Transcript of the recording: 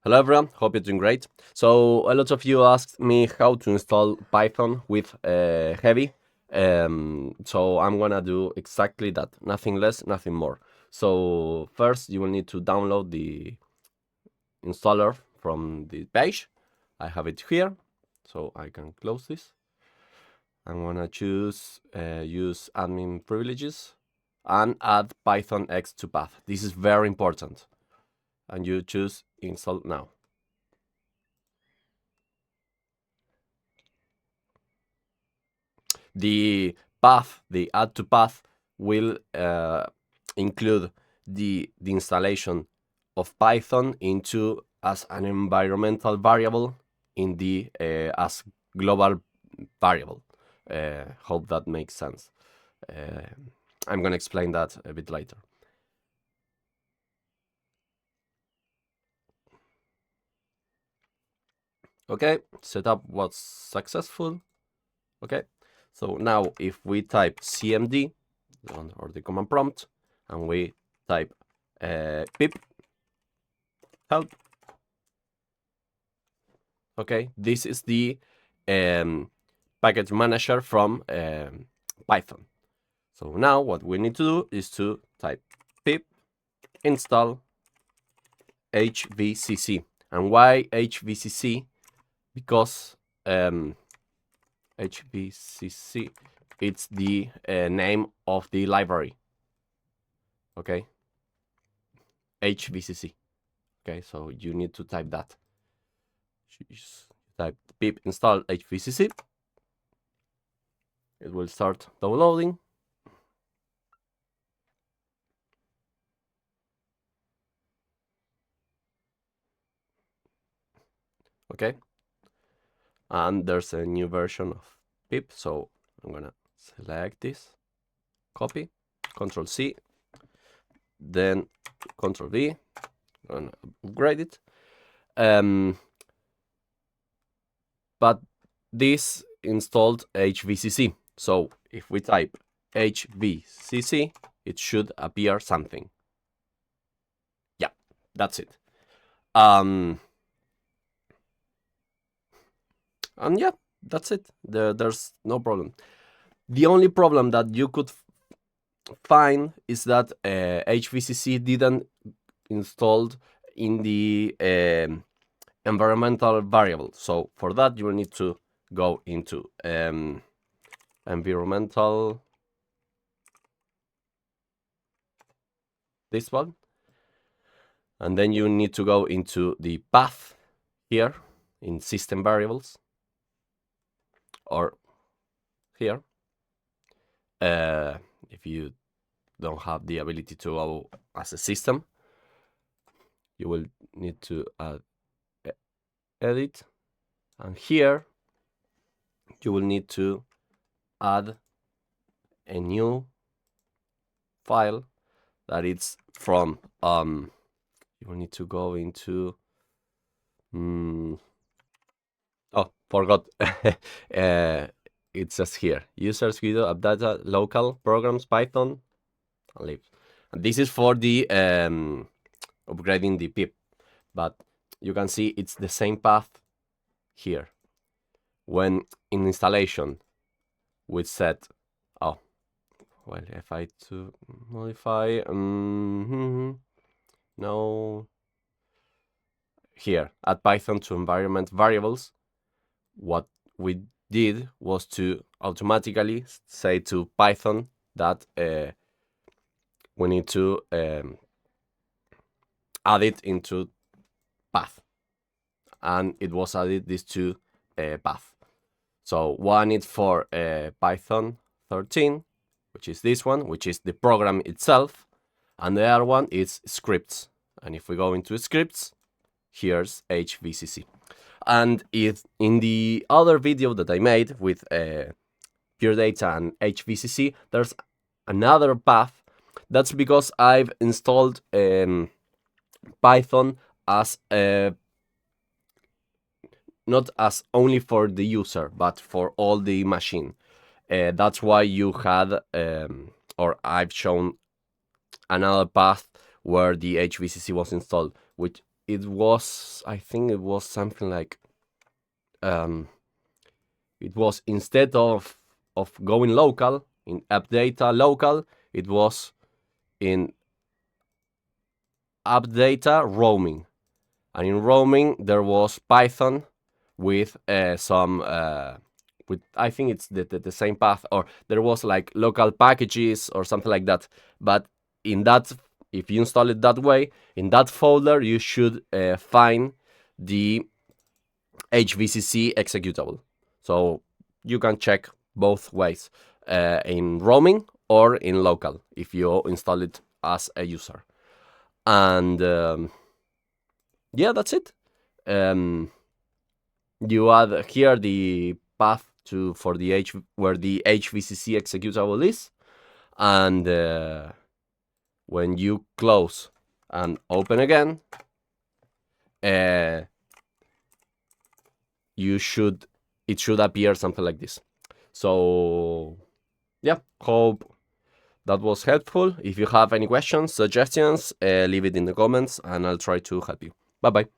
Hello everyone, hope you're doing great. So a lot of you asked me how to install Python with Heavy. So I'm gonna do exactly that, nothing less, nothing more. So first you will need to download the installer from the page. I have it here, so I can close this. I'm gonna choose use admin privileges and add Python X to path. This is very important. And you choose install now. The path, the add to path, will include the installation of Python into as an environmental variable in the as global variable. Hope that makes sense. I'm gonna explain that a bit later. Okay, setup was successful. Okay, so now if we type cmd or the command prompt and we type pip help, okay, this is the package manager from Python. So now what we need to do is to type pip install hvcc. And why hvcc? Because hvcc, it's the name of the library. Okay, hvcc. Okay, so you need to type that. Just type pip install hvcc. It will start downloading. Okay, and there's a new version of pip, so I'm gonna select this, copy, Control C, then Control V, and upgrade it. But this installed hvcc, so if we type hvcc, it should appear something. Yeah, that's it. And yeah, that's it. There's no problem. The only problem that you could find is that hvcc didn't installed in the environmental variable. So for that, you will need to go into environmental, this one, and then you need to go into the path here in system variables, or here, if you don't have the ability to go as a system, you will need to add edit, and here you will need to add a new file that it's from you will need to go into oh, forgot. It says here users video updata local programs Python and leave. And this is for the upgrading the pip, but you can see it's the same path here. When in installation we set, oh well, if I to modify no, here add Python to environment variables, what we did was to automatically say to Python that we need to add it into path, and it was added these two path. So one is for Python 13, which is this one, which is the program itself, and the other one is scripts. And if we go into scripts, here's hvcc. And if in the other video that I made with pure data and hvcc, there's another path. That's because I've installed Python as not as only for the user, but for all the machine. That's why you had, or I've shown another path where the hvcc was installed, which I think it was something like, it was instead of going local in app data local, it was in app data roaming, and in roaming there was Python with some with, I think it's the same path, or there was like local packages or something like that. But in that, if you install it that way, in that folder you should find the HVCC executable. So you can check both ways, in roaming or in local, if you install it as a user. And yeah, that's it. You add here the path to for the where the HVCC executable is, and when you close and open again, it should appear something like this. So yeah, hope that was helpful. If you have any questions, suggestions, leave it in the comments and I'll try to help you. Bye bye.